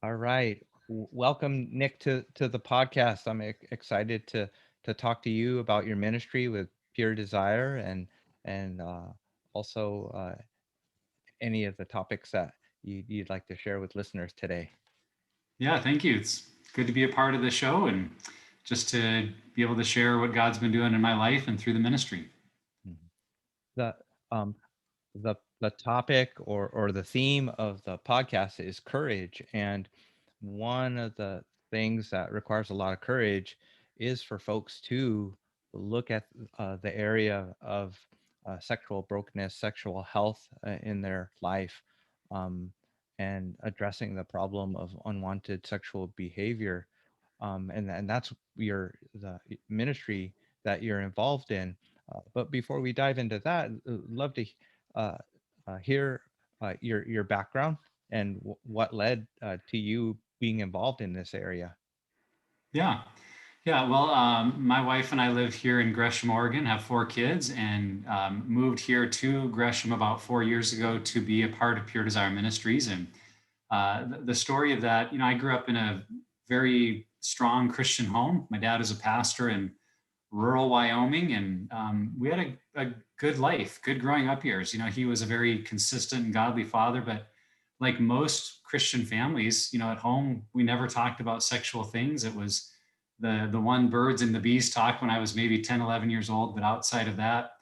All right. Welcome, Nick, to the podcast. I'm excited to talk to you about your ministry with Pure Desire and also any of the topics that you'd like to share with listeners today. Yeah, thank you. It's good to be a part of the show and just to be able to share what God's been doing in my life and through the ministry. Mhm. The um the topic or the theme of the podcast is courage, and one of the things that requires a lot of courage is for folks to look at the area of sexual brokenness, sexual health in their life, um, and addressing the problem of unwanted sexual behavior. And that's the ministry that you're involved in. But before we dive into that, love to uh, hear your background and what led to you being involved in this area. Yeah. Yeah. Well, my wife and I live here in Gresham, Oregon, have four kids, and moved here to Gresham about 4 years ago to be a part of Pure Desire Ministries. And the story of that, I grew up in a very strong Christian home. My dad is a pastor in rural Wyoming, and we had a good life, good growing up years. He was a very consistent and godly father, but like most Christian families, at home we never talked about sexual things. It was the one birds and the bees talk when I was maybe 10, 11 years old, but outside of that,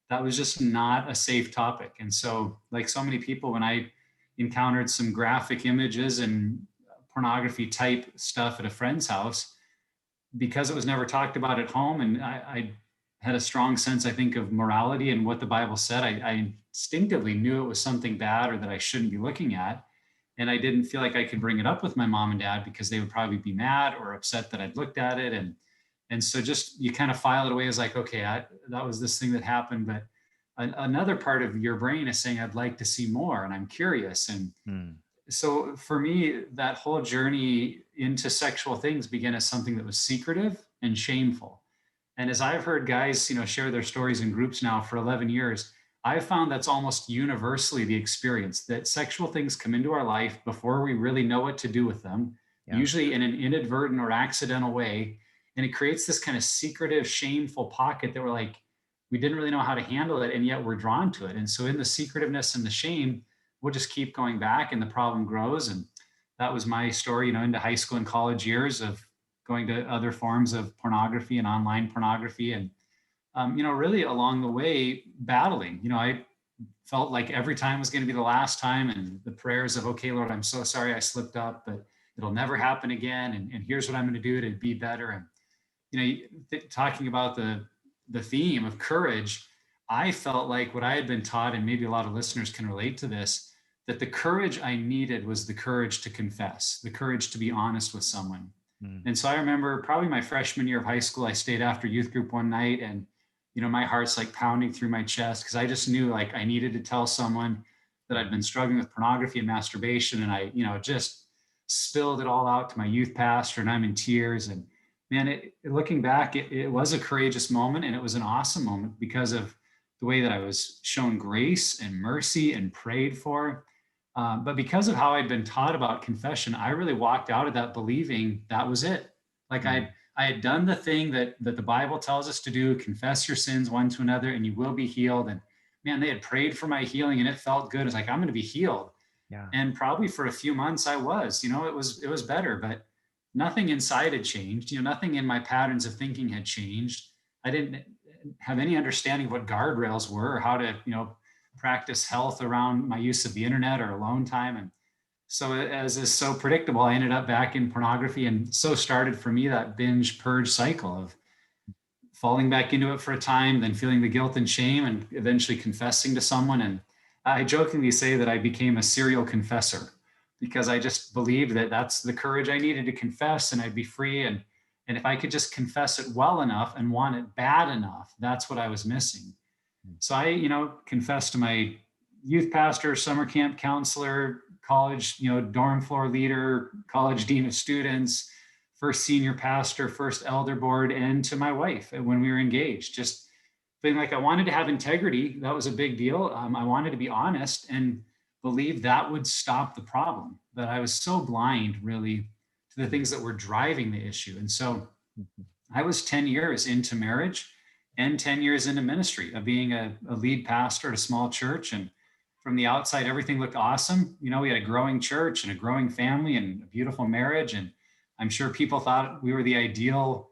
that was just not a safe topic. And so, like so many people, when I encountered some graphic images and pornography type stuff at a friend's house, because it was never talked about at home, and I had a strong sense, I think, of morality and what the Bible said. I instinctively knew it was something bad or that I shouldn't be looking at. And I didn't feel like I could bring it up with my mom and dad because they would probably be mad or upset that I'd looked at it. And so just you kind of file it away as like, okay, that was this thing that happened. But another part of your brain is saying, I'd like to see more and I'm curious. And Hmm. so for me, that whole journey into sexual things began as something that was secretive and shameful. And as I've heard guys, share their stories in groups now for 11 years, I've found that's almost universally the experience that sexual things come into our life before we really know what to do with them, Yeah. usually in an inadvertent or accidental way. And it creates this kind of secretive, shameful pocket that we're like, we didn't really know how to handle it, and yet we're drawn to it. And so in the secretiveness and the shame, we'll just keep going back and the problem grows. And that was my story, into high school and college years of going to other forms of pornography and online pornography. And, really along the way, battling, I felt like every time was going to be the last time. And the prayers of, okay, Lord, I'm so sorry I slipped up, but it'll never happen again. And here's what I'm going to do to be better. And, talking about the theme of courage, I felt like what I had been taught, and maybe a lot of listeners can relate to this, that the courage I needed was the courage to confess, the courage to be honest with someone. Hmm. And so I remember probably my freshman year of high school, I stayed after youth group one night, and my heart's like pounding through my chest because I just knew like I needed to tell someone that I'd been struggling with pornography and masturbation. And I, just spilled it all out to my youth pastor, and I'm in tears. And man, looking back, it was a courageous moment, and it was an awesome moment because of the way that I was shown grace and mercy and prayed for. But because of how I'd been taught about confession, I really walked out of that believing that was it. Like Hmm. I had done the thing that the Bible tells us to do: confess your sins one to another, and you will be healed. And man, they had prayed for my healing, and it felt good. It's like I'm going to be healed. Yeah. And probably for a few months I was, it was better, but nothing inside had changed. Nothing in my patterns of thinking had changed. I didn't have any understanding of what guardrails were or how to, practice health around my use of the internet or alone time. And so, as is so predictable, I ended up back in pornography. And so started for me that binge purge cycle of falling back into it for a time, then feeling the guilt and shame, and eventually confessing to someone. And I jokingly say that I became a serial confessor because I just believed that that's the courage I needed to confess, and I'd be free. And if I could just confess it well enough and want it bad enough, that's what I was missing. So I, confessed to my youth pastor, summer camp counselor, college, dorm floor leader, college dean of students, first senior pastor, first elder board, and to my wife when we were engaged. Just feeling like I wanted to have integrity. That was a big deal. I wanted to be honest. And believed that would stop the problem, that I was so blind really to the things that were driving the issue. And so Mhm. I was 10 years into marriage and 10 years into ministry of being a lead pastor at a small church. And from the outside, everything looked awesome. You know, we had a growing church and a growing family and a beautiful marriage. And I'm sure people thought we were the ideal,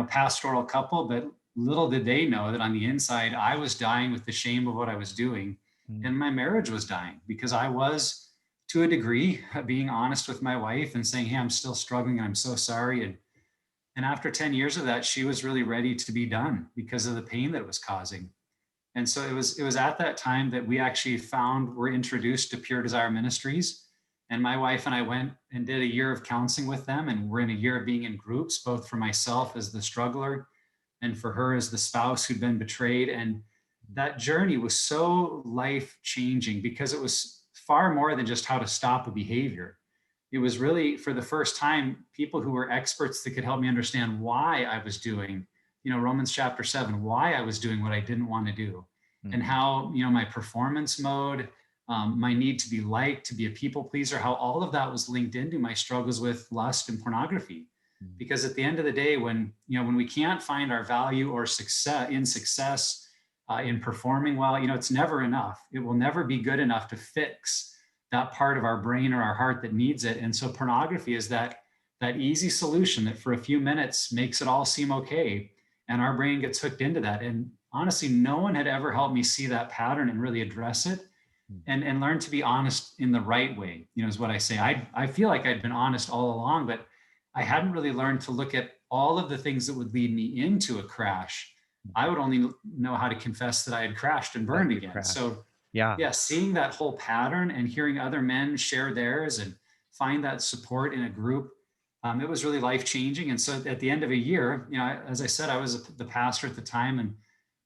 pastoral couple, but little did they know that on the inside, I was dying with the shame of what I was doing. Mm. And my marriage was dying because I was, to a degree, being honest with my wife and saying, hey, I'm still struggling and I'm so sorry. And after 10 years of that, she was really ready to be done because of the pain that it was causing. And so it was at that time that we actually were introduced to Pure Desire Ministries. And my wife and I went and did a year of counseling with them. And we're in a year of being in groups, both for myself as the struggler and for her as the spouse who'd been betrayed. And that journey was so life changing because it was far more than just how to stop a behavior. It was really, for the first time, people who were experts that could help me understand why I was doing, Romans chapter 7, why I was doing what I didn't want to do, and Mm. how, my performance mode, my need to be liked, to be a people pleaser, how all of that was linked into my struggles with lust and pornography. Mm. Because at the end of the day, when we can't find our value or success in performing well, it's never enough. It will never be good enough to fix that part of our brain or our heart that needs it. And so pornography is that easy solution that for a few minutes makes it all seem okay. And our brain gets hooked into that. And honestly, no one had ever helped me see that pattern and really address it Mm. and learn to be honest in the right way, is what I say. I feel like I'd been honest all along, but I hadn't really learned to look at all of the things that would lead me into a crash. I would only know how to confess that I had crashed and That burned you again. crashed. So Yeah. yeah, seeing that whole pattern and hearing other men share theirs and find that support in a group, it was really life changing. And so at the end of a year, as I said, I was the pastor at the time, and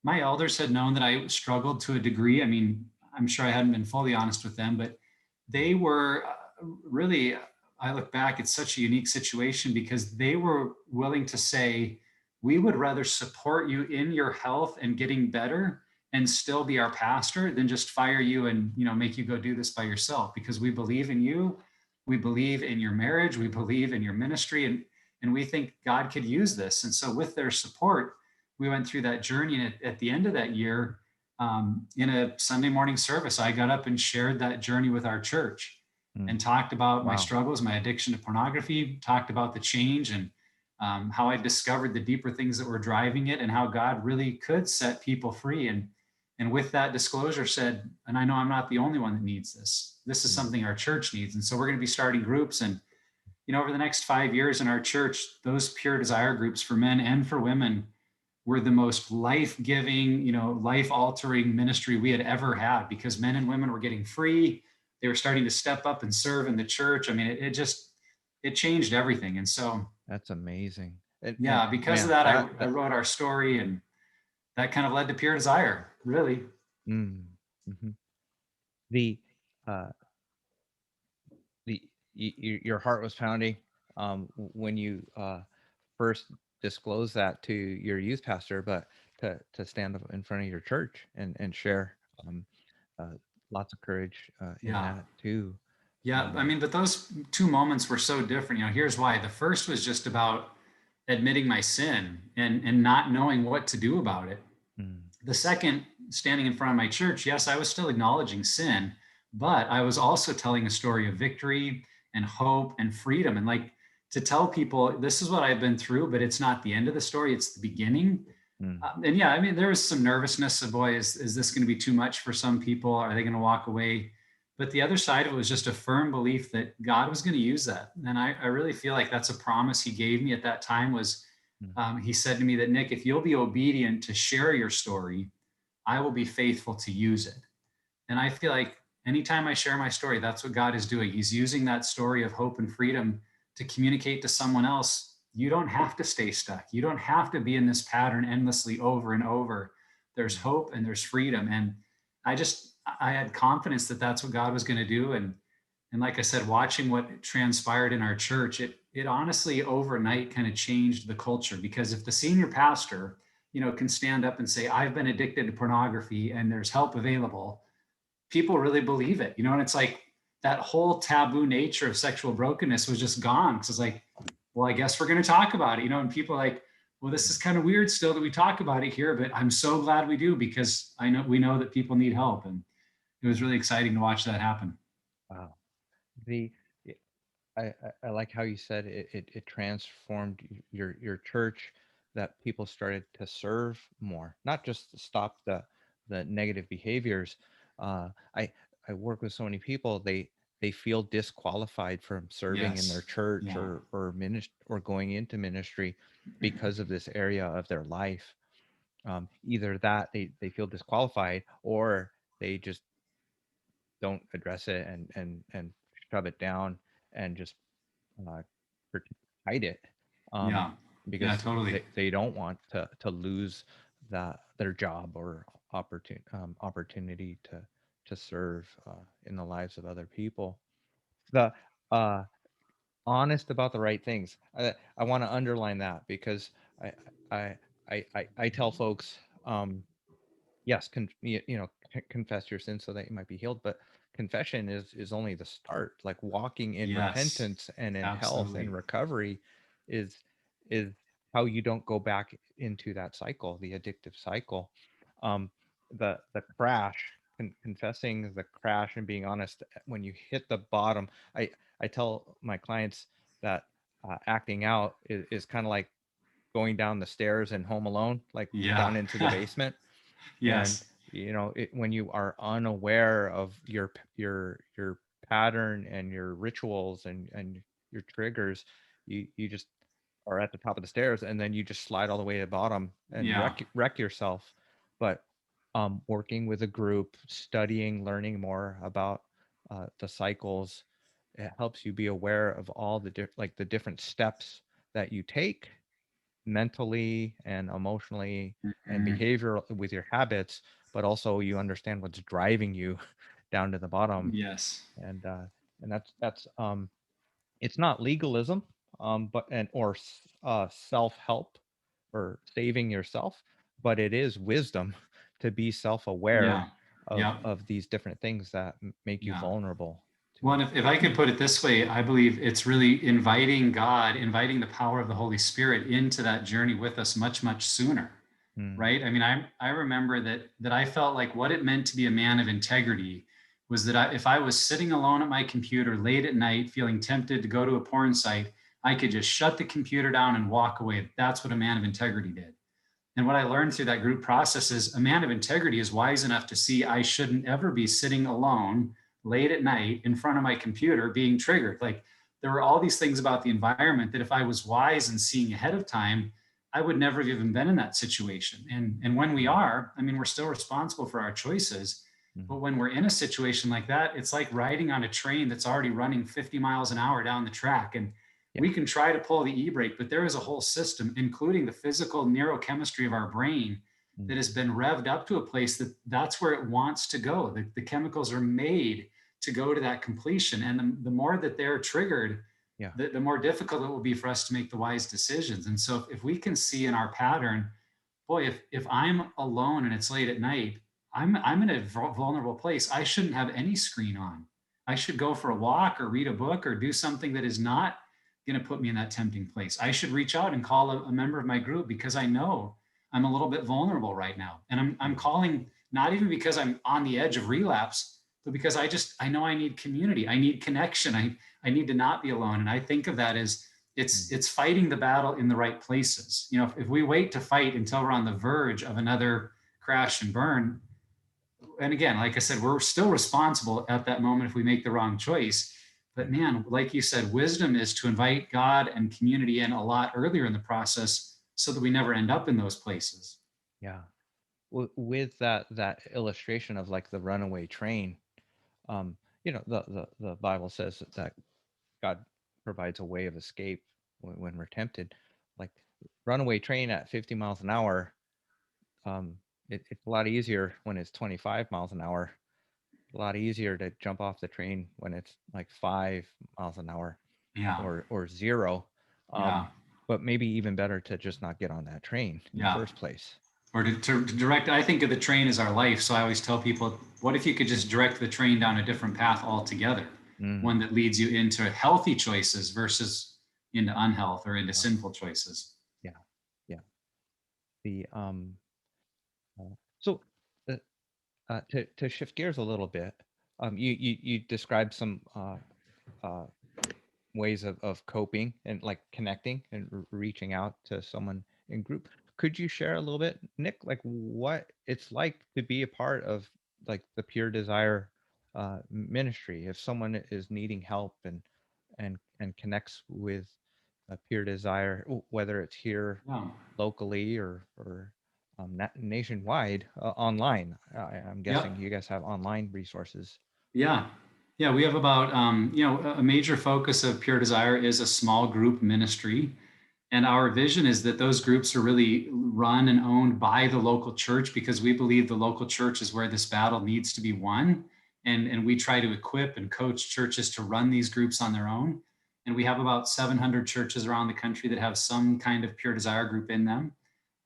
my elders had known that I struggled to a degree. I mean, I'm sure I hadn't been fully honest with them, but they were really, I look back, it's such a unique situation because they were willing to say, we would rather support you in your health and getting better and still be our pastor than just fire you and make you go do this by yourself, because we believe in you, we believe in your marriage, we believe in your ministry, and we think God could use this. And so with their support, we went through that journey. And at the end of that year, in a Sunday morning service, I got up and shared that journey with our church Mm. and talked about my Wow. struggles, my addiction to pornography, talked about the change and how I discovered the deeper things that were driving it and how God really could set people free. And with that disclosure said, and I know I'm not the only one that needs this. This is Mm. something our church needs. And so we're going to be starting groups. And, over the next 5 years in our church, those Pure Desire groups for men and for women were the most life-giving, life-altering ministry we had ever had, because men and women were getting free. They were starting to step up and serve in the church. I mean, it changed everything. And so, That's amazing. And yeah, because of man, that, I that wrote our story, and that kind of led to Pure Desire, really. mm, mhm. The uh your heart was pounding when you first disclosed that to your youth pastor, but to stand up in front of your church and share um uh, lots of courage in Yeah. that too. Yeah, I Um, mean, but those two moments were so different. Here's why. The first was just about admitting my sin and not knowing what to do about it. mm, The second, standing in front of my church, yes, I was still acknowledging sin, but I was also telling a story of victory and hope and freedom. And like, to tell people, this is what I've been through, but it's not the end of the story, it's the beginning. mm, And yeah, I mean, there was some nervousness of, boy, is this going to be too much for some people? Are they going to walk away? But the other side of it was just a firm belief that God was going to use that. And I really feel like that's a promise he gave me at that time was, mm, he said to me that, Nick, if you'll be obedient to share your story, I will be faithful to use it. And I feel like anytime I share my story, that's what God is doing. He's using that story of hope and freedom to communicate to someone else. You don't have to stay stuck. You don't have to be in this pattern endlessly over and over. There's mm, hope and there's freedom. And I had confidence that that's what God was going to do. And like I said, watching what transpired in our church, it honestly overnight kind of changed the culture, because if the senior pastor, can stand up and say, I've been addicted to pornography and there's help available, people really believe it, and it's like that whole taboo nature of sexual brokenness was just gone. Because it's like, well, I guess we're going to talk about it, and people are like, well, this is kind of weird still that we talk about it here, but I'm so glad we do, because we know that people need help. And it was really exciting to watch that happen. Wow. The I like how you said it transformed your church, that people started to serve more, not just to stop the negative behaviors. I work with so many people, they feel disqualified from serving in their Yes. church Yeah. or going into ministry because of this area of their life. Either that they feel disqualified, or they just don't address it and shove it down and just uh, hide it, um, Yeah. Yeah, because totally. they don't want to lose their job or opportunity to serve in the lives of other people. The uh, honest about the right things. I want to underline that, because I I I tell folks, yes, confess your sins so that you might be healed, but confession is only the start. Like walking in Yes, repentance and in health and absolutely. recovery is is how you don't go back into that cycle, the addictive cycle. um the crash, confessing the crash and being honest when you hit the bottom. I tell my clients that acting out is kind of like going down the stairs in Home Alone, like Yeah. down into the basement. And Yes. when you are unaware of your pattern and your rituals and your triggers, you just are at the top of the stairs, and then you just slide all the way to the bottom and Yeah. wreck yourself. But working with a group, studying, learning more about the cycles, it helps you be aware of all the different steps that you take mentally and emotionally and Mhm. behavioral with your habits, but also you understand what's driving you down to the bottom. Yes. And that's it's not legalism, but and or self-help or saving yourself, but it is wisdom to be self-aware Yeah. Yeah. of these different things that make you Yeah. vulnerable to Well, it. and if I could put it this way, I believe it's really inviting God, inviting the power of the Holy Spirit into that journey with us much, much sooner. Mm, Right. I mean, I remember that I felt like what it meant to be a man of integrity was that if I was sitting alone at my computer late at night, feeling tempted to go to a porn site, I could just shut the computer down and walk away. That's what a man of integrity did. And what I learned through that group process is a man of integrity is wise enough to see I shouldn't ever be sitting alone late at night in front of my computer being triggered. Like, there were all these things about the environment that if I was wise and seeing ahead of time, I would never have even been in that situation. And when we mm, are, I mean, we're still responsible for our choices. mm. But when we're in a situation like that, it's like riding on a train that's already running 50 miles an hour down the track. And Yeah. we can try to pull the e-brake, but there is a whole system, including the physical neurochemistry of our brain, Mm, that has been revved up to a place that that's where it wants to go. The chemicals are made to go to that completion. And the more that they're triggered, yeah. the more difficult it will be for us to make the wise decisions. And so if we can see in our pattern, boy, if I'm alone and it's late at night, I'm in a vulnerable place. I shouldn't have any screen on. I should go for a walk or read a book or do something that is not going to put me in that tempting place. I should reach out and call a member of my group, because I know I'm a little bit vulnerable right now. And I'm Mm, calling not even because I'm on the edge of relapse, but because I know I need community. I need connection. I need to not be alone. And I think of that as mm. it's fighting the battle in the right places. If we wait to fight until we're on the verge of another crash and burn, and again, like I said, we're still responsible at that moment if we make the wrong choice. But Yeah. man, like you said, wisdom is to invite God and community in a lot earlier in the process so that we never end up in those places. Yeah. With that illustration of like the runaway train, um the Bible says that God provides a way of escape when we're tempted. Like, runaway train at 50 miles an hour, it's a lot easier when it's 25 miles an hour. A lot easier to jump off the train when it's like 5 miles an hour Yeah. or zero. Yeah. But maybe even better to just not get on that train in the Yeah. first place. or to direct. I think of the train as our life. So I always tell people, what if you could just direct the train down a different path altogether? Mm, One that leads you into healthy choices versus into unhealth or into yeah, sinful choices. yeah, yeah. The so uh, to shift gears a little bit, you described some uh, ways of coping and like connecting and reaching out to someone in group. Could you share a little bit, Nick, like what it's like to be a part of like the Pure Desire ministry if someone is needing help and connects with a Pure Desire, whether it's here Yeah. locally or nationwide online. I'm Yep. guessing you guys have online resources. Yeah. Yeah. We have about, a major focus of Pure Desire is a small group ministry. And our vision is that those groups are really run and owned by the local church because we believe the local church is where this battle needs to be won. And we try to equip and coach churches to run these groups on their own. And we have about 700 churches around the country that have some kind of Pure Desire group in them.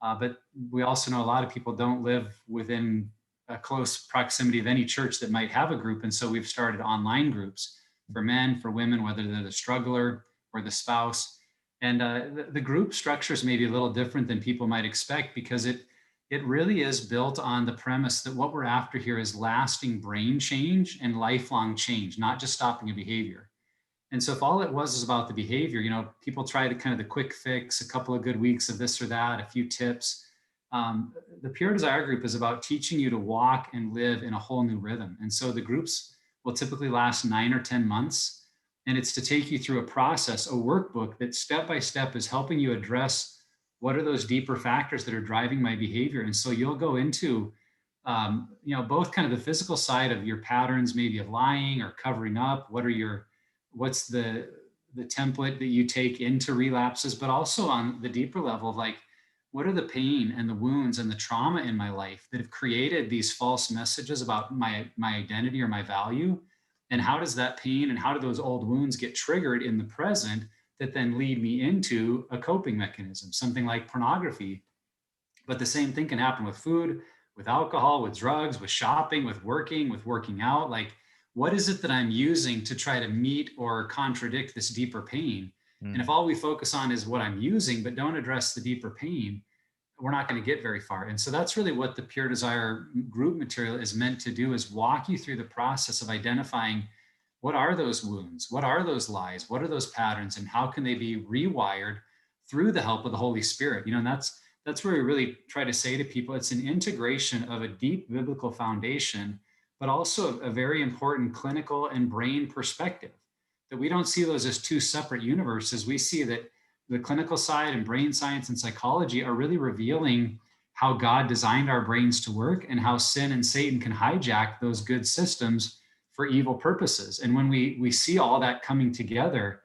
But we also know a lot of people don't live within a close proximity of any church that might have a group. And so we've started online groups for men, for women, whether they're the struggler or the spouse. And the group structures may be a little different than people might expect because it really is built on the premise that what we're after here is lasting brain change and lifelong change, not just stopping a behavior. And so if all it was is about the behavior, people try to kind of the quick fix, a couple of good weeks of this or that, a few tips. The Pure Desire group is about teaching you to walk and live in a whole new rhythm. And so the groups will typically last 9 or 10 months. And it's to take you through a process, a workbook that step by step is helping you address what are those deeper factors that are driving my behavior. And so you'll go into, both kind of the physical side of your patterns, maybe of lying or covering up. What's the template that you take into relapses, but also on the deeper level of like, what are the pain and the wounds and the trauma in my life that have created these false messages about my identity or my value? And how does that pain and how do those old wounds get triggered in the present that then lead me into a coping mechanism, something like pornography? But the same thing can happen with food, with alcohol, with drugs, with shopping, with working out. Like, what is it that I'm using to try to meet or contradict this deeper pain? And if Mm, all we focus on is what I'm using, but don't address the deeper pain, we're not going to get very far. And so that's really what the Pure Desire group material is meant to do, is walk you through the process of identifying what are those wounds, what are those lies, what are those patterns, and how can they be rewired through the help of the Holy Spirit. And that's where we really try to say to people, it's an integration of a deep biblical foundation, but also a very important clinical and brain perspective, that we don't see those as two separate universes. We see that the clinical side and brain science and psychology are really revealing how God designed our brains to work and how sin and Satan can hijack those good systems for evil purposes. And when we see all that coming together,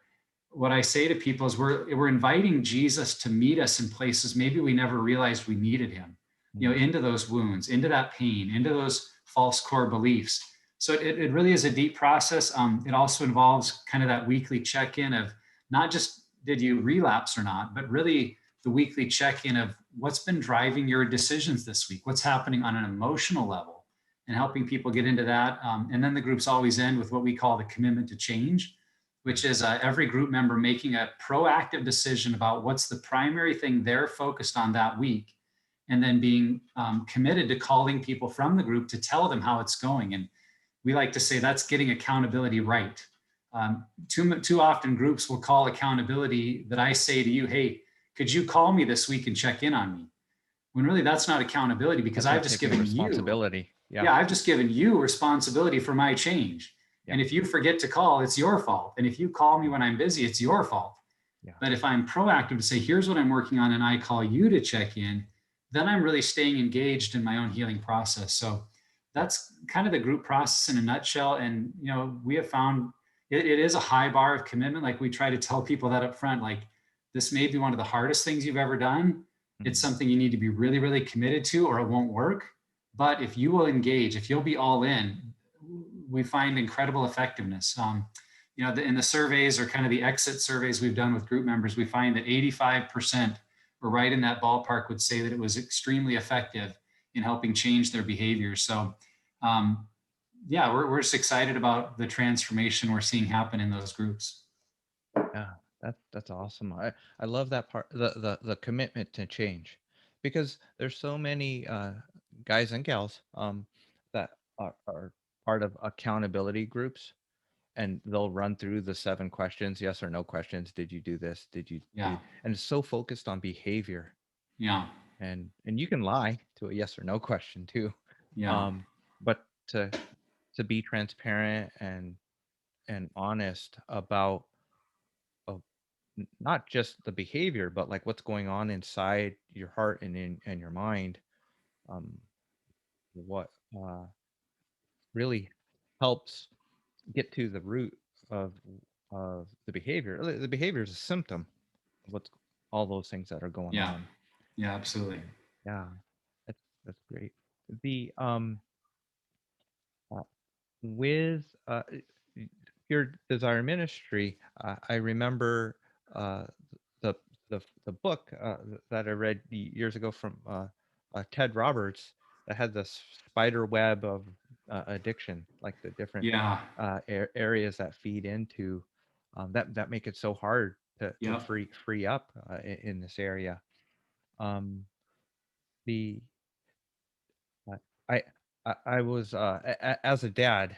what I say to people is we're inviting Jesus to meet us in places maybe we never realized we needed him, mm, into those wounds, into that pain, into those false core beliefs. So it really is a deep process. It also involves kind of that weekly check-in of not just did you relapse or not, but really the weekly check-in of what's been driving your decisions this week, what's happening on an emotional level, and helping people get into that. And then the groups always end with what we call the commitment to change, which is every group member making a proactive decision about what's the primary thing they're focused on that week, and then being committed to calling people from the group to tell them how it's going. And we like to say that's getting accountability right. Too often groups will call accountability that I say to you, hey, could you call me this week and check in on me? When really that's not accountability, because that's I've not just taking given you, responsibility. Yeah, yeah, I've just given you responsibility for my change. yeah, And if you forget to call, it's your fault. And if you call me when I'm busy, it's your fault. yeah. But if I'm proactive to say, here's what I'm working on, and I call you to check in, then I'm really staying engaged in my own healing process. So Yeah. that's kind of the group process in a nutshell. And, we have found it is a high bar of commitment. Like we try to tell people that up front, like this may be one of the hardest things you've ever done. It's Mhm. something you need to be really, really committed to, or it won't work. But if you will engage, if you'll be all in, we find incredible effectiveness. In the surveys or kind of the exit surveys we've done with group members, we find that 85% or right in that ballpark would say that it was extremely effective in helping change their behavior. So, yeah, we're just excited about the transformation we're seeing happen in those groups. Yeah, that's awesome. I love that part, the commitment to change, because there's so many guys and gals that are part of accountability groups, and they'll run through the 7 questions, yes or no questions. Did you do this? Yeah, And it's so focused on behavior, yeah, and you can lie to a yes or no question too, yeah, um, but to be transparent and honest about uh, not just the behavior, but like what's going on inside your heart and your mind. Um, what really helps get to the root of of the behavior. The behavior is a symptom of what's all those things that are going yeah, on. yeah, absolutely. Yeah, that's great. The uh, with your desire ministry, I remember uh, the the book that I read years ago from Ted Roberts, that had this spider web of addiction, like the different Yeah, areas that feed into that make it so hard to yep, free up in this area. Um, the uh, I I was as a dad,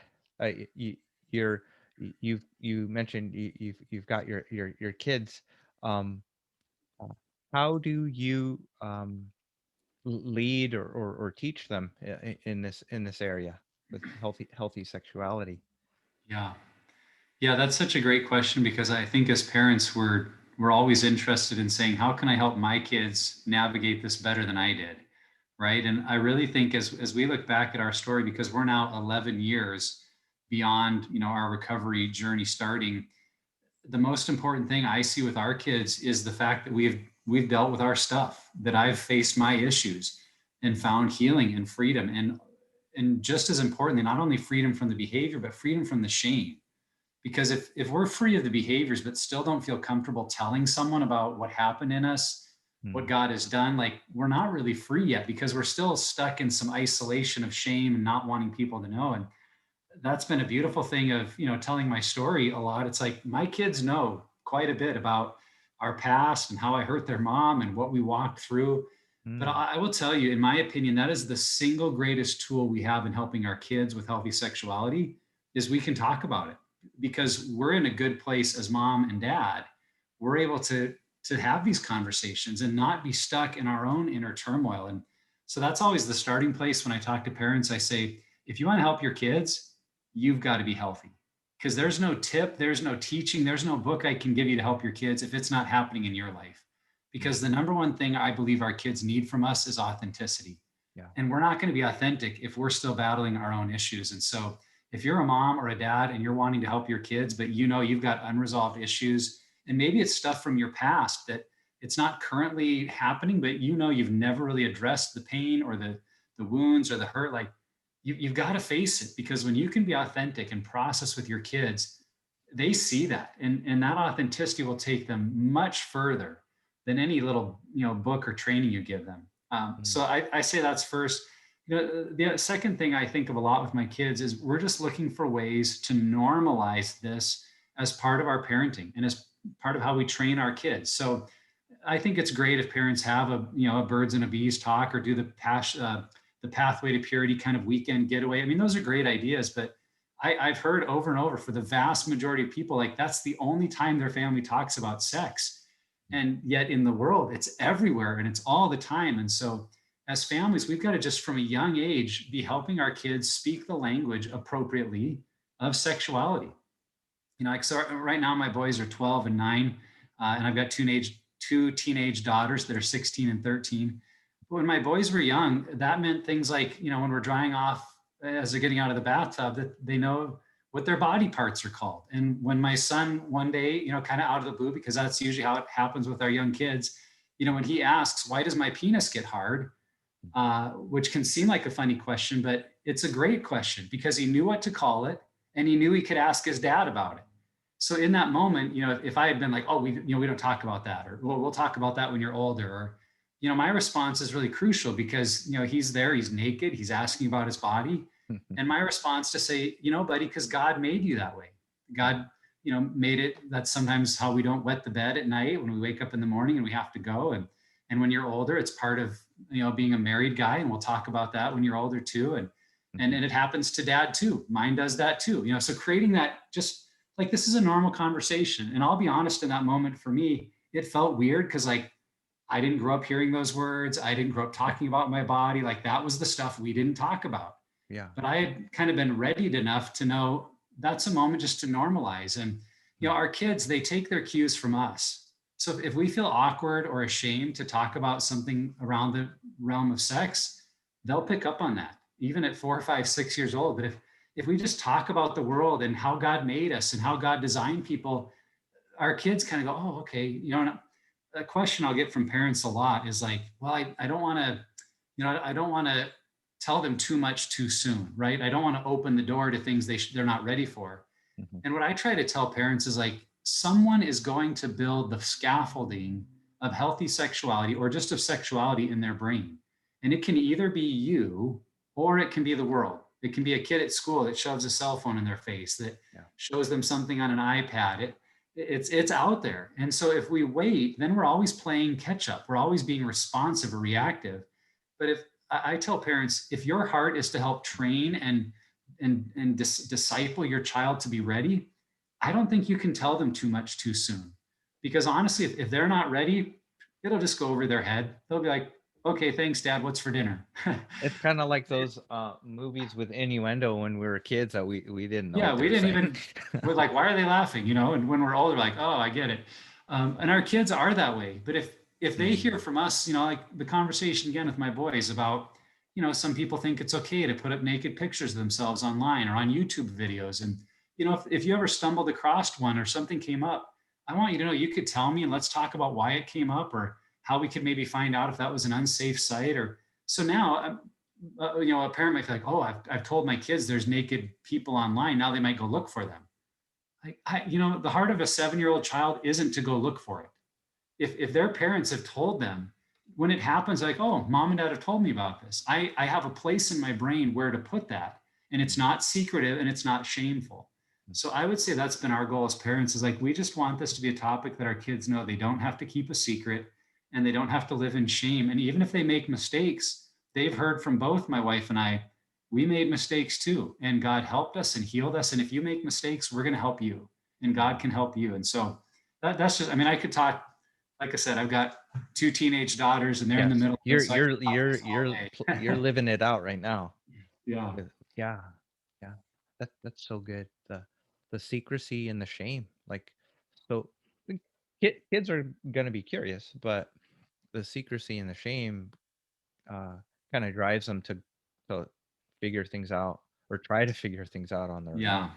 you're you mentioned you've got your kids. Um, uh, how do you lead or teach them in this area with healthy sexuality? yeah. Yeah, that's such a great question because I think as parents, we're always interested in saying, how can I help my kids navigate this better than I did? Right. And I really think as we look back at our story, because we're now 11 years beyond, our recovery journey starting, the most important thing I see with our kids is the fact that we've dealt with our stuff, that I've faced my issues and found healing and freedom. And just as importantly, not only freedom from the behavior, but freedom from the shame. Because if we're free of the behaviors but still don't feel comfortable telling someone about what happened in us, what Mm, God has done, like we're not really free yet because we're still stuck in some isolation of shame and not wanting people to know. And that's been a beautiful thing of, telling my story a lot. It's like my kids know quite a bit about our past and how I hurt their mom and what we walked through. But mm, I will tell you, in my opinion, that is the single greatest tool we have in helping our kids with healthy sexuality is we can talk about it because we're in a good place as mom and dad. We're able to have these conversations and not be stuck in our own inner turmoil. And so that's always the starting place when I talk to parents. I say, if you want to help your kids, you've got to be healthy because there's no tip, there's no teaching, there's no book I can give you to help your kids if it's not happening in your life. mm. Because the number one thing I believe our kids need from us is authenticity. Yeah. And we're not going to be authentic if we're still battling our own issues. And so if you're a mom or a dad and you're wanting to help your kids, but you've got unresolved issues, and maybe it's stuff from your past that it's not currently happening, but you've never really addressed the pain or the wounds or the hurt, like you've got to face it because when you can be authentic and process with your kids, they see that and that authenticity will take them much further than any little book or training you give them. Mm, So I say that's first. The second thing I think of a lot with my kids is we're just looking for ways to normalize this as part of our parenting and as part of how we train our kids. So I think it's great if parents have a birds and a bees talk or do the pathway to purity kind of weekend getaway. I mean, those are great ideas, but I've heard over and over for the vast majority of people, like that's the only time their family talks about sex. mm, And yet in the world, it's everywhere and it's all the time. And so as families, we've got to just from a young age be helping our kids speak the language appropriately of sexuality. Like so right now my boys are 12 and 9, and I've got two teenage daughters that are 16 and 13. But when my boys were young, that meant things like, when we're drying off as they're getting out of the bathtub, that they know what their body parts are called. And when my son one day, kind of out of the blue, because that's usually how it happens with our young kids, when he asks, why does my penis get hard? Which can seem like a funny question, but it's a great question because he knew what to call it and he knew he could ask his dad about it. So in that moment, if I had been like, oh, we don't talk about that, or well, we'll talk about that when you're older, or, my response is really crucial because, he's there, he's naked, he's asking about his body. And my response to say, buddy, because God made you that way. God, made it. That's sometimes how we don't wet the bed at night when we wake up in the morning and we have to go. And when you're older, it's part of, being a married guy. And we'll talk about that when you're older too. And it happens to dad too. Mine does that too. So creating that, just like, this is a normal conversation. And I'll be honest, in that moment for me, it felt weird because, like, I didn't grow up hearing those words. I didn't grow up talking about my body. Like, that was the stuff we didn't talk about. Yeah. But I had kind of been readied enough to know that's a moment just to normalize. And, our kids, they take their cues from us. So if we feel awkward or ashamed to talk about something around the realm of sex, they'll pick up on that, even at 4, 5, 6 years old. But if we just talk about the world and how God made us and how God designed people, our kids kind of go, oh, okay. A question I'll get from parents a lot is like, well, I don't want to, I don't want to tell them too much too soon, right? I don't want to open the door to things they're not ready for. Mm-hmm. And what I try to tell parents is, like, someone is going to build the scaffolding of healthy sexuality or just of sexuality in their brain. And it can either be you or it can be the world. It can be a kid at school that shoves a cell phone in their face, that shows them something on an iPad. It's out there. And so if we wait, then we're always playing catch up. We're always being responsive or reactive. But if I tell parents, if your heart is to help train and disciple your child to be ready, I don't think you can tell them too much too soon. Because honestly, if they're not ready, it'll just go over their head. They'll be like, okay, thanks, Dad. What's for dinner? It's kind of like those movies with innuendo when we were kids that we didn't know. Yeah, what they we were didn't saying. even, we're like, why are they laughing? And when we're older, like, oh, I get it. And our kids are that way. But if they hear from us, like the conversation again with my boys about, some people think it's okay to put up naked pictures of themselves online or on YouTube videos. And, if you ever stumbled across one or something came up, I want you to know you could tell me and let's talk about why it came up or how we could maybe find out if that was an unsafe site. Or so now, a parent might feel like, oh, I've told my kids there's naked people online. Now they might go look for them. The heart of a 7-year-old child isn't to go look for it. If their parents have told them, when it happens, like, oh, mom and dad have told me about this, I have a place in my brain where to put that. And it's not secretive and it's not shameful. So I would say that's been our goal as parents, is like, we just want this to be a topic that our kids know they don't have to keep a secret and they don't have to live in shame. And even if they make mistakes, they've heard from both my wife and I, we made mistakes too. And God helped us and healed us. And if you make mistakes, we're going to help you and God can help you. And so that's just, I could talk, like I said, I've got 2 teenage daughters and they're in the middle. You're living it out right now. Yeah. Yeah. That's so good. The secrecy and the shame. Like, so kids are gonna be curious, but the secrecy and the shame kind of drives them to figure things out or try to figure things out on their own.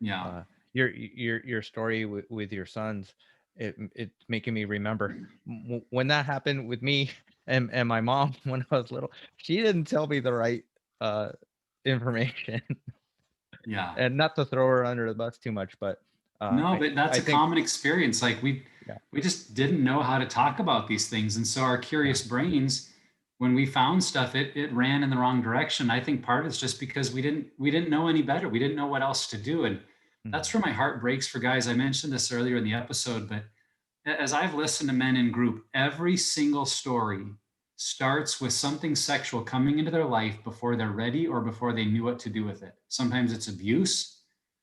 Yeah. Your story with your sons, it's making me remember when that happened with me and my mom when I was little. She didn't tell me the right information. Yeah. And not to throw her under the bus too much, but No, but that's I a think, common experience. Like, yeah, we just didn't know how to talk about these things. And so our curious brains, when we found stuff, it ran in the wrong direction. I think part of it's just because we didn't know any better. We didn't know what else to do. And that's where my heart breaks for guys. I mentioned this earlier in the episode, but as I've listened to men in group, every single story starts with something sexual coming into their life before they're ready or before they knew what to do with it. Sometimes it's abuse.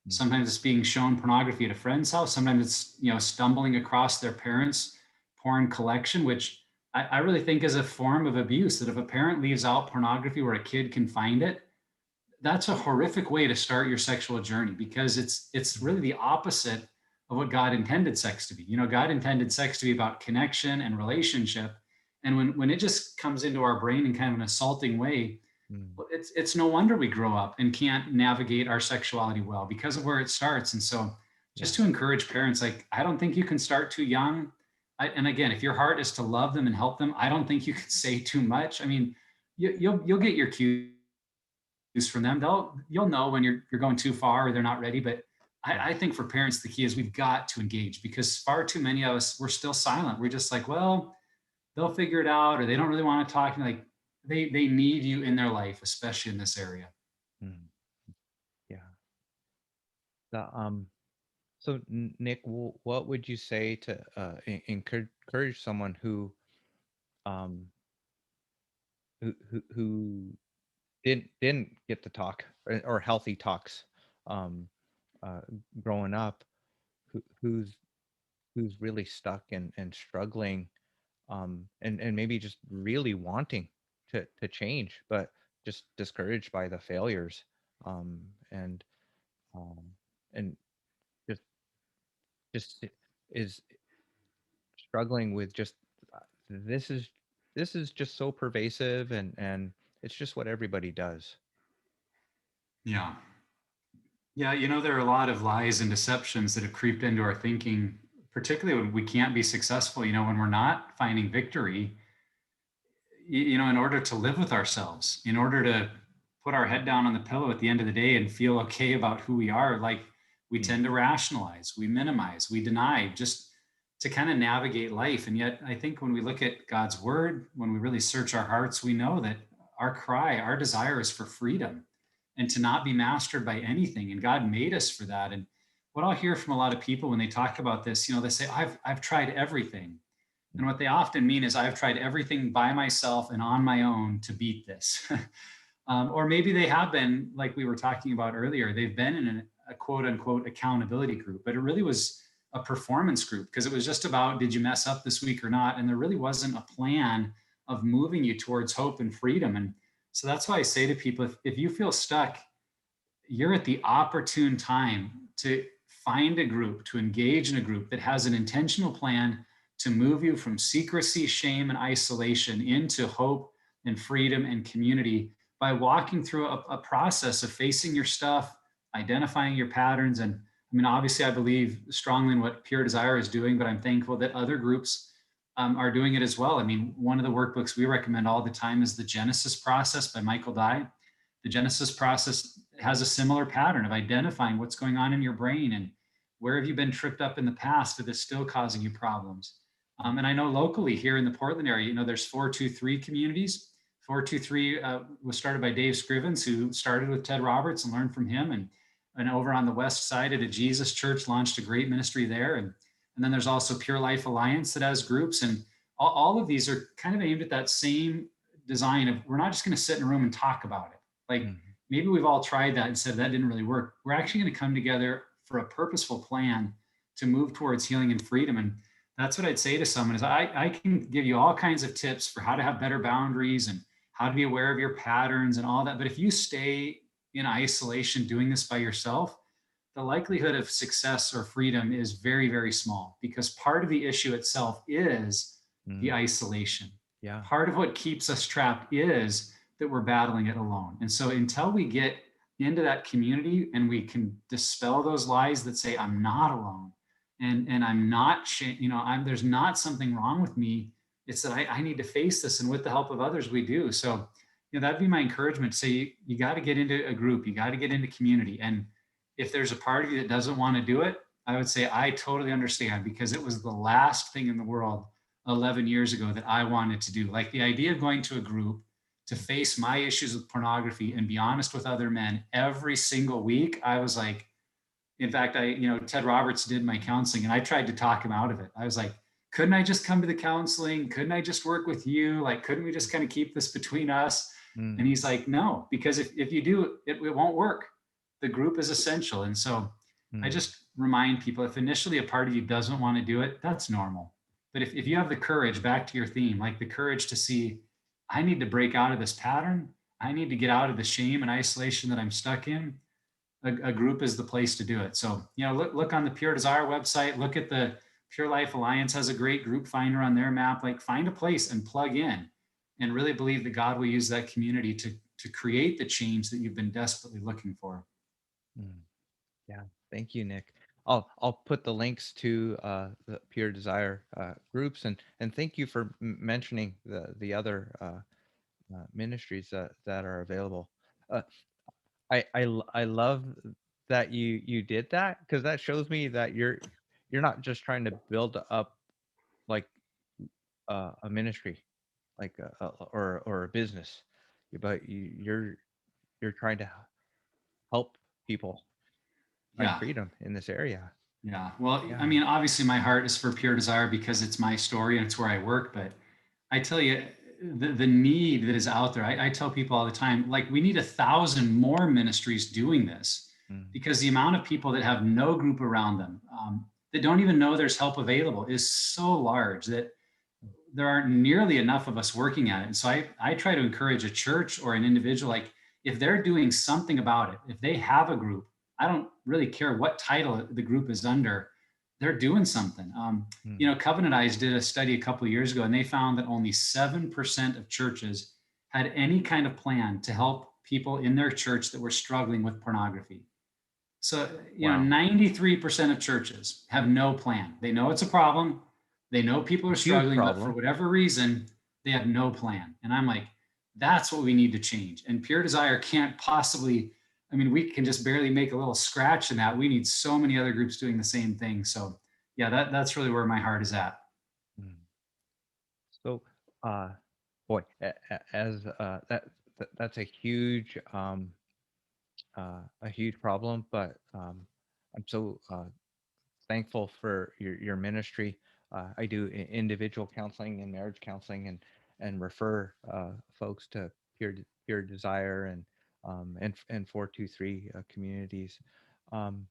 Sometimes it's being shown pornography at a friend's house. Sometimes it's, stumbling across their parents' porn collection, which I really think is a form of abuse. That if a parent leaves out pornography where a kid can find it, that's a horrific way to start your sexual journey, because it's really the opposite of what God intended sex to be. God intended sex to be about connection and relationship. And when it just comes into our brain in kind of an assaulting way, it's no wonder we grow up and can't navigate our sexuality well because of where it starts. And so just to encourage parents, like, I don't think you can start too young. And again, if your heart is to love them and help them, I don't think you can say too much. I mean, you'll get your cues from them. You'll know when you're going too far or they're not ready, but Yeah. I think for parents, the key is we've got to engage, because far too many of us, we're still silent. We're just like, well, they'll figure it out, or they don't really want to talk. Like they need you in their life, especially in this area. Mm, yeah. The, so Nick, what would you say to encourage someone um, who didn't get to talk or healthy talks um, uh, growing up, who's really stuck and struggling, and maybe just really wanting to change, but just discouraged by the failures, um, and um, and just just is struggling with just this is just so pervasive, and it's just what everybody does. Yeah. Yeah, there are a lot of lies and deceptions that have creeped into our thinking, particularly when we can't be successful, when we're not finding victory, in order to live with ourselves, in order to put our head down on the pillow at the end of the day and feel okay about who we are. Like, we Mm, tend to rationalize, we minimize, we deny, just to kind of navigate life. And yet, I think when we look at God's word, when we really search our hearts, we know that our cry, our desire is for freedom and to not be mastered by anything. And God made us for that. And what I'll hear from a lot of people when they talk about this, they say, I've tried everything. mm, And what they often mean is, I've tried everything by myself and on my own to beat this. Or maybe they have been, like we were talking about earlier, they've been in a quote unquote accountability group, but it really was a performance group, because it was just about, did you mess up this week or not? And there really wasn't a plan of moving you towards hope and freedom. And so that's why I say to people, if you feel stuck, you're at the opportune time to find a group, to engage in a group that has an intentional plan to move you from secrecy, shame, and isolation into hope and freedom and community, by walking through a process of facing your stuff, identifying your patterns. And I mean, obviously, I believe strongly in what Pure Desire is doing, but I'm thankful that other groups are doing it as well. I mean, one of the workbooks we recommend all the time is the Genesis Process by Michael Dye. The Genesis process has a similar pattern of identifying what's going on in your brain and where have you been tripped up in the past that is still causing you problems. mm, And I know locally here in the Portland area, there's 423 communities. 423 was started by Dave Scrivens, who started with Ted Roberts and learned from him. And over on the west side at a Jesus Church, launched a great ministry there. And then there's also Pure Life Alliance that has groups. And all of these are kind of aimed at that same design of, we're not just going to sit in a room and talk about it. Like, mm, maybe we've all tried that and said that didn't really work. We're actually going to come together for a purposeful plan to move towards healing and freedom. And that's what I'd say to someone is, I can give you all kinds of tips for how to have better boundaries and how to be aware of your patterns and all that. But if you stay in isolation doing this by yourself, the likelihood of success or freedom is very, very small, because part of the issue itself is the mm. isolation. Yeah. Part of what keeps us trapped is that we're battling it alone. And so until we get into that community and we can dispel those lies that say, I'm not alone, and I'm not, there's not something wrong with me. It's that I need to face this. And with the help of others, we do. So, that'd be my encouragement to say, you got to get into a group, you got to get into community. And if there's a part of you that doesn't want to do it, I would say I totally understand, because it was the last thing in the world 11 years ago that I wanted to do. Like, the idea of going to a group to face my issues with pornography and be honest with other men every single week, I was like, in fact, Ted Roberts did my counseling and I tried to talk him out of it. I was like, couldn't I just come to the counseling? Couldn't I just work with you? Like, couldn't we just kind of keep this between us? And Mm, he's like, no, because if you do, it won't work. The group is essential. And so I mm, just remind people, if initially a part of you doesn't want to do it, that's normal. But if you have the courage, back to your theme, like the courage to see, I need to break out of this pattern, I need to get out of the shame and isolation that I'm stuck in, a group is the place to do it. So, look on the Pure Desire website, look at the Pure Life Alliance has a great group finder on their map. Like, find a place and plug in, and really believe that God will use that community to create the change that you've been desperately looking for. mm. Yeah. Thank you, Nick. I'll put the links to the Pure Desire groups, and thank you for mentioning the other ministries that are available. Uh, I love that you did that, because that shows me that you're not just trying to build up like a ministry, like or a business, but you're trying to help people find Yeah. freedom in this area. Yeah. Well, I Yeah. mean, obviously my heart is for Pure Desire because it's my story and it's where I work. But I tell you, the need that is out there, I tell people all the time, like we need 1,000 more ministries doing this Mm, because the amount of people that have no group around them, that don't even know there's help available is so large that there aren't nearly enough of us working at it. And so I try to encourage a church or an individual, like if they're doing something about it, if they have a group, I don't really care what title the group is under, they're doing something. mm. Covenant Eyes did a study a couple of years ago, and they found that only 7% of churches had any kind of plan to help people in their church that were struggling with pornography. So, Wow. 93% of churches have no plan. They know it's a problem. They know people are Huge struggling, but for problem. whatever reason, they have no plan. And I'm like, that's what we need to change. And Pure Desire can't possibly, I mean, we can just barely make a little scratch in that. We need so many other groups doing the same thing. So, yeah, that's really where my heart is at. Mm. So, uh, boy, as that's a huge problem, but I'm so thankful for your ministry. I do individual counseling and marriage counseling, and refer folks to Pure Desire and 423 communities. Um,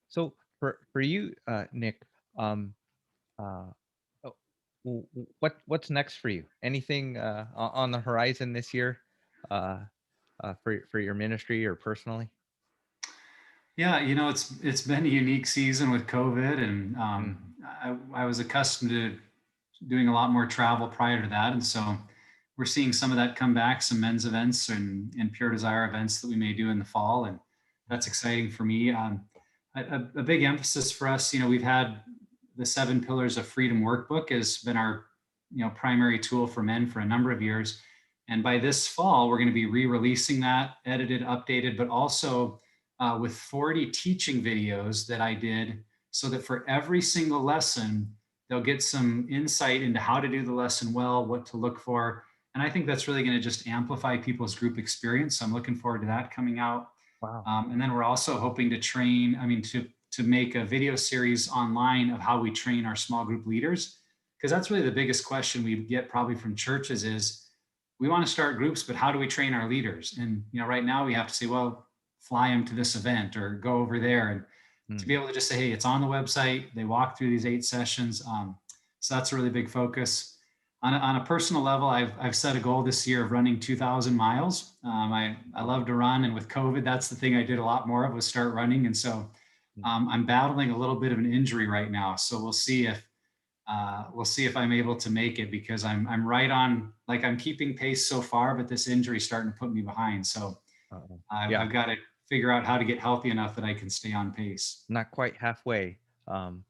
so for you, Nick, um, uh, oh, what's next for you? Anything on the horizon this year, uh, for your ministry or personally? Yeah, it's been a unique season with COVID, and Mm, I was accustomed to doing a lot more travel prior to that, and so we're seeing some of that come back. Some men's events and Pure Desire events that we may do in the fall, and that's exciting for me. A big emphasis for us, we've had the 7 Pillars of Freedom workbook has been our primary tool for men for a number of years, and by this fall we're going to be re-releasing that, edited, updated, but also with 40 teaching videos that I did, so that for every single lesson, they'll get some insight into how to do the lesson well, what to look for. And I think that's really going to just amplify people's group experience. So I'm looking forward to that coming out. wow. And then we're also hoping to train, to make a video series online of how we train our small group leaders. Because that's really the biggest question we get probably from churches is we want to start groups, but how do we train our leaders? And right now we have to say, well, fly them to this event or go over there. And to Mm, be able to just say, hey, it's on the website. They walk through these 8 sessions. So that's a really big focus. On a personal level, I've set a goal this year of running 2,000 miles. I wow. love to run, and with COVID, that's the thing I did a lot more of was start running. And so Mm, I'm battling a little bit of an injury right now. So we'll see if I'm able to make it, because I'm right on, like I'm keeping pace so far, but this injury is starting to put me behind. So yeah. I've got to figure out how to get healthy enough that I can stay on pace. Not quite halfway. Um,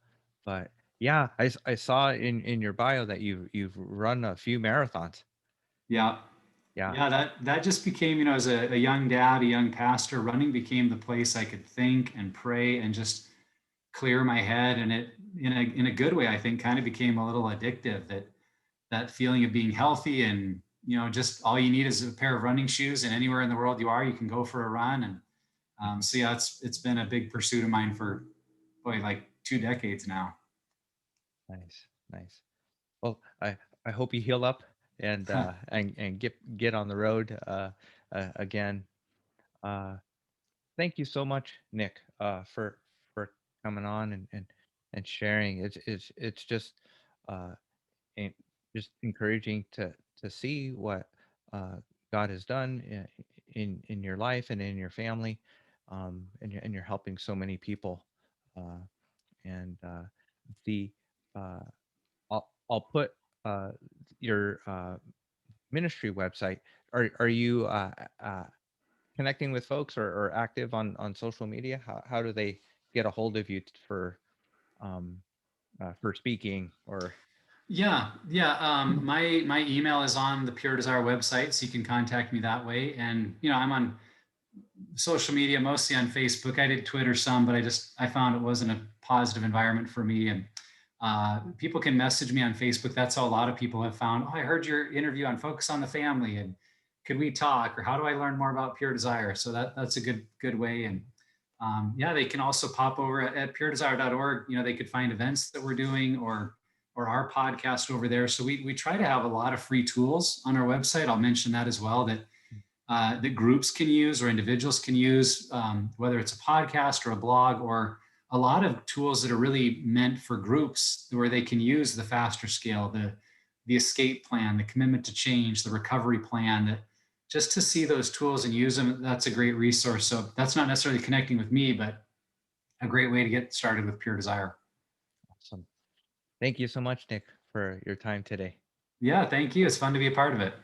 but yeah, I saw in your bio that you've run a few marathons. Yeah. Yeah. Yeah, that just became, as a young dad, a young pastor, running became the place I could think and pray and just clear my head. And it, in a good way, I think, kind of became a little addictive. That feeling of being healthy, and just all you need is a pair of running shoes, and anywhere in the world you are, you can go for a run. And Mhm. so yeah, it's been a big pursuit of mine for boy, like 2 decades now. Nice, nice. Well, I hope you heal up and get on the road again. Uh, Thank you so much, Nick, for coming on and sharing. It's uh, en- just encouraging to see what uh, God has done in your life and in your family, and you're helping so many people. Uh, and the uh, I'll put uh, your ministry website. Are you connecting with folks or active on social media? How do they get a hold of you um, for speaking or? Yeah, yeah. My email is on the Pure Desire website, so you can contact me that way. And I'm on social media, mostly on Facebook. I did Twitter some, but I found it wasn't a positive environment for me. And people can message me on Facebook. That's how a lot of people have found. Oh, I heard your interview on Focus on the Family, and could we talk? Or how do I learn more about Pure Desire? So that's a good way. And yeah, they can also pop over at puredesire.org. They could find events that we're doing or our podcast over there. So we try to have a lot of free tools on our website. I'll mention that as well, that groups can use or individuals can use, whether it's a podcast or a blog or a lot of tools that are really meant for groups where they can use the faster scale, the escape plan, the commitment to change, the recovery plan, that just to see those tools and use them. That's a great resource. So that's not necessarily connecting with me, but a great way to get started with Pure Desire. Awesome. Thank you so much, Nick, for your time today. Yeah, thank you. It's fun to be a part of it.